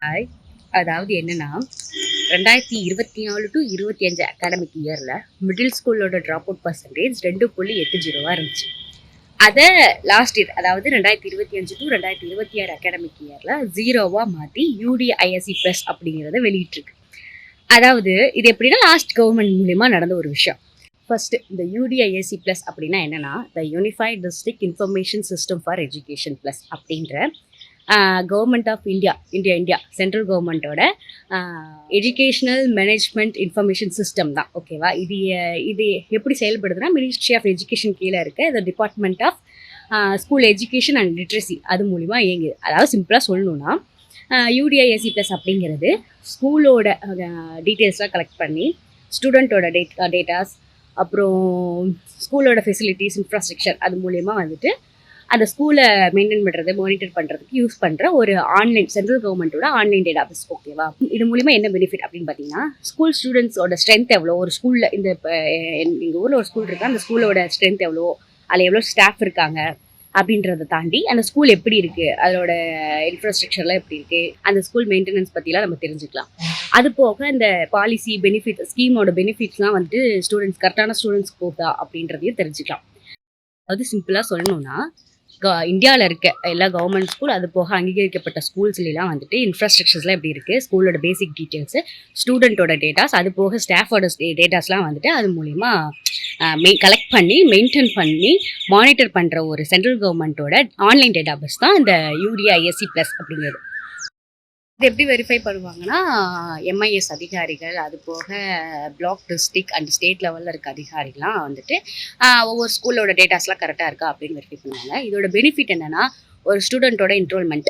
Hi. அதாவது என்னன்னா, 2024 to 25 academic இயர்ல மிடில் ஸ்கூலோட ட்ராப் அவுட் பர்சன்டேஜ் 2.80 இருந்துச்சு. அத லாஸ்ட் இயர் அதாவது 2025 டு 2026 அகாடமிக் இயர்ல 0வா மாத்தி யுடிஐஎஸ்சி பிளஸ் அப்படிங்கிறத வெளியிட்டிருக்கு. அதாவது இது எப்படின்னா லாஸ்ட் கவர்மெண்ட் மூலியமா நடந்த ஒரு விஷயம். ஃபர்ஸ்ட் இந்த யுடிஐஎஸ்சி பிளஸ் அப்படின்னா என்னன்னா, the unified district information system for education plus அப்படின்ற கவர்மெண்ட் ஆஃப் இந்தியா சென்ட்ரல் கவர்மெண்ட்டோட எஜுகேஷ்னல் மேனேஜ்மெண்ட் இன்ஃபர்மேஷன் சிஸ்டம் தான். ஓகேவா? இது எப்படி செயல்படுதுன்னா, மினிஸ்ட்ரி ஆஃப் எஜுகேஷன் கீழே இருக்க இந்த department of school education and literacy அது மூலிமா இயங்குது. அதாவது சிம்பிளாக சொல்லணுன்னா, யுடிஐஎஸ்சி ப்ளஸ் அப்படிங்கிறது ஸ்கூலோட டீட்டெயில்ஸ்லாம் கலெக்ட் பண்ணி ஸ்டூடெண்ட்டோட டேட்டாஸ், அப்புறம் ஸ்கூலோட ஃபெசிலிட்டிஸ், இன்ஃப்ராஸ்ட்ரக்சர் அது மூலயமா வந்துட்டு அந்த ஸ்கூலை மெயின்டைன் பண்ணுறது, மானிட்டர் பண்ணுறதுக்கு யூஸ் பண்ணுற ஒரு ஆன்லைன் சென்ட்ரல் கவர்மெண்ட்டோட ஆன்லைன் டேட்டாபேஸ். ஓகேவா? இது மூலிமா என்ன பெனிஃபிட் அப்படின்னு பார்த்தீங்கன்னா, ஸ்கூல் ஸ்டூடெண்ட்ஸோட ஸ்ட்ரென்த் எவ்வளோ, ஒரு ஸ்கூலில் இந்த இப்போ எங்கள் ஊரில் ஒரு ஸ்கூல் இருக்கா, அந்த ஸ்கூலோட ஸ்ட்ரென்த் எவ்வளோ, அதில் எவ்வளோ ஸ்டாஃப் இருக்காங்க அப்படின்றத தாண்டி அந்த ஸ்கூல் எப்படி இருக்குது, அதோட இன்ஃப்ராஸ்ட்ரக்சர்லாம் எப்படி இருக்குது, அந்த ஸ்கூல் மெயின்டெனன்ஸ் பற்றிலாம் நம்ம தெரிஞ்சுக்கலாம். அது போக இந்த பாலிசி பெனிஃபிட் ஸ்கீமோட பெனிஃபிட்ஸ்லாம் வந்துட்டு கரெக்டான ஸ்டூடெண்ட்ஸ் போகுதா அப்படின்றதையும் தெரிஞ்சுக்கலாம். அது சிம்பிளாக சொல்லணும்னா, இந்தியாவில் இருக்க எல்லா கவர்மெண்ட் ஸ்கூல் அது போக அங்கீகரிக்கப்பட்ட ஸ்கூல்ஸ்லாம் வந்துட்டு இன்ஃப்ராஸ்ட்ரக்சர்ஸ்லாம் எப்படி இருக்குது, ஸ்கூலோட பேசிக் டீட்டெயில்ஸு, ஸ்டூடெண்ட்டோட டேட்டாஸ், அது போக ஸ்டாஃபோட டேட்டாஸ்லாம் வந்துட்டு அது மூலிமா கலெக்ட் பண்ணி மெயின்டைன் பண்ணி மானிட்டர் பண்ணுற ஒரு சென்ட்ரல் கவர்மெண்ட்டோட ஆன்லைன் டேட்டாபேஸ் தான் இந்த யுடிஐஎஸ்சி ப்ளஸ் அப்படிங்கிறது. இது எப்படி வெரிஃபை பண்ணுவாங்கன்னா, எம்ஐஎஸ் அதிகாரிகள், அது போக பிளாக், டிஸ்ட்ரிக்ட் அண்ட் ஸ்டேட் லெவலில் இருக்க அதிகாரிகள்லாம் வந்துட்டு ஒவ்வொரு ஸ்கூலோட டேட்டாஸ்லாம் கரெக்டாக இருக்கா அப்படின்னு வெரிஃபை பண்ணுவாங்க. இதோட பெனிஃபிட் என்னென்னா, ஒரு ஸ்டூடெண்ட்டோட என்ரோல்மெண்ட்,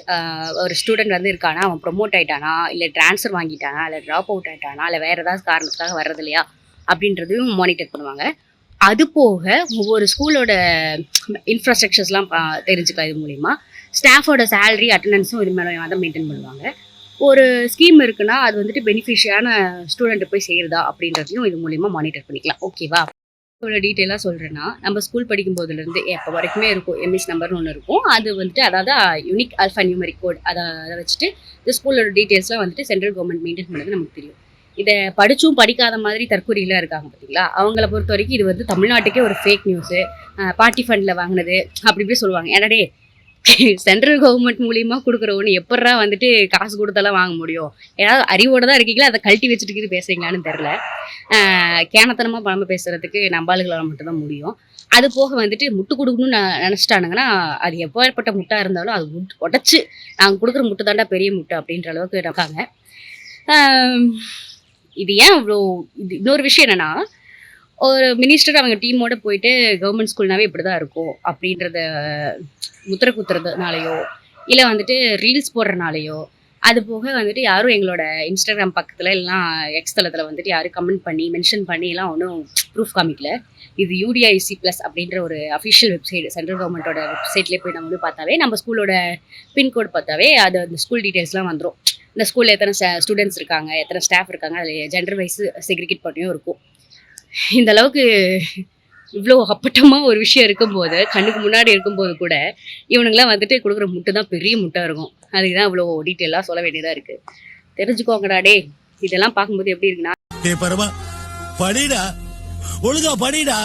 ஒரு ஸ்டூடெண்ட் வந்து இருக்கானா, அவன் ப்ரொமோட் ஆகிட்டானா, இல்லை ட்ரான்ஸ்ஃபர் வாங்கிட்டானா, இல்லை ட்ராப் அவுட் ஆகிட்டானா, இல்லை வேறு ஏதாவது காரணத்துக்காக வர்றது இல்லையா அப்படின்றதையும் மானிட்டர் பண்ணுவாங்க. அது போக ஒவ்வொரு ஸ்கூலோட இன்ஃப்ராஸ்ட்ரக்சர்ஸ்லாம் தெரிஞ்சுக்கலாம் இது மூலிமா. ஸ்டாஃபோட சேலரி, அட்டண்டன்ஸும் இது மேலே தான் மெயின்டைன் பண்ணுவாங்க. ஒரு ஸ்கீம் இருக்குன்னா அது வந்துட்டு பெனிஃபிஷியான ஸ்டூடெண்ட்டு போய் சேருதா அப்படின்றதையும் இது மூலிமா மானிட்டர் பண்ணிக்கலாம். ஓகேவா? இவ்வளோ டீட்டெயிலாக சொல்கிறேன்னா, நம்ம ஸ்கூல் படிக்கும் போதுலேருந்து எப்போ வரைக்குமே இருக்கும் எம்இஸ் நம்பர்னு ஒன்று இருக்கும். அது வந்துட்டு அதாவது யூனிக் ஆல்ஃபா நியூமெரிக் கோட் அதை வச்சுட்டு இந்த ஸ்கூலோட டீட்டெயில்ஸ்லாம் வந்துட்டு சென்ட்ரல் கவர்மெண்ட் மெயின்டைன் பண்ணுறது நமக்கு தெரியும். இதை படித்தும் படிக்காத மாதிரி தற்கொலையில் இருக்காங்க பார்த்தீங்களா, அவங்கள பொறுத்த வரைக்கும் இது வந்து தமிழ்நாட்டுக்கே ஒரு ஃபேக் நியூஸு, பார்ட்டி ஃபண்டில் வாங்கினது அப்படி இப்படி சொல்லுவாங்க. ஏன்னாடே சென்ட்ரல் கவர்மெண்ட் மூலியமா கொடுக்குற ஒன்று எப்படா வந்துட்டு காசு கொடுத்தெல்லாம் வாங்க முடியும்? ஏதாவது அறிவோட தான் இருக்கீங்களா, அதை கழட்டி வச்சுட்டு பேசுறீங்களான்னு தெரில. கேனத்தனமாக பணமாக பேசுறதுக்கு நம்பாளுகளால் மட்டும்தான் முடியும். அது போக வந்துட்டு முட்டு கொடுக்கணும்னு நினச்சிட்டானுங்கன்னா, அது எப்பேற்பட்ட முட்டாக இருந்தாலும் அது உடச்சி நாங்கள் கொடுக்குற முட்டை தாண்டா பெரிய முட்டை அப்படின்ற அளவுக்கு இருக்காங்க. இது ஏன் இவ்வளோ இது இன்னொரு விஷயம் என்னென்னா, ஒரு மினிஸ்டர் அவங்க டீமோட போயிட்டு கவர்மெண்ட் ஸ்கூல்னாவே இப்படி தான் இருக்கும் அப்படின்றத முத்திரை குத்துறதுனாலையோ, இல்லை வந்துட்டு ரீல்ஸ் போடுறனாலையோ, அது போக வந்துட்டு யாரும் எங்களோட இன்ஸ்டாகிராம் பக்கத்தில் இல்லைனா எக்ஸ் தளத்தில் வந்துட்டு யாரும் கமெண்ட் பண்ணி மென்ஷன் பண்ணிலாம் ஒன்றும் ப்ரூஃப் காமிக்கல. இது யுடிஐசி ப்ளஸ் அப்படின்ற ஒரு அஃபிஷியல் வெப்சைட், சென்ட்ரல் கவர்மெண்ட்டோட வெப்சைட்லேயே போய் நம்ம வந்து பார்த்தாவே, நம்ம ஸ்கூலோட பின்கோட் பார்த்தாவே அது அந்த ஸ்கூல் டீட்டெயில்ஸ்லாம் வந்துடும். இந்த ஸ்கூலில் எத்தனை ஸ்டூடெண்ட்ஸ் இருக்காங்க, எத்தனை ஸ்டாஃப் இருக்காங்க, அதில் ஜெண்டர் வைஸ் செக்ரிகேட் பண்ணியும் இருக்கும். இந்த அளவுக்கு இவ்வளோ அப்பட்டமாக ஒரு விஷயம் இருக்கும்போது, கண்ணுக்கு முன்னாடி இருக்கும்போது கூட இவனுங்களாம் வந்துட்டு கொடுக்குற முட்டை தான் பெரிய முட்டை இருக்கும். அதுக்கு தான் இவ்வளோ டீட்டெயிலாக சொல்ல வேண்டியதாக இருக்குது. தெரிஞ்சுக்கோங்கடா டே. இதெல்லாம் பார்க்கும்போது எப்படி இருக்குன்னா, படிடா ஒழுங்கா படிடா.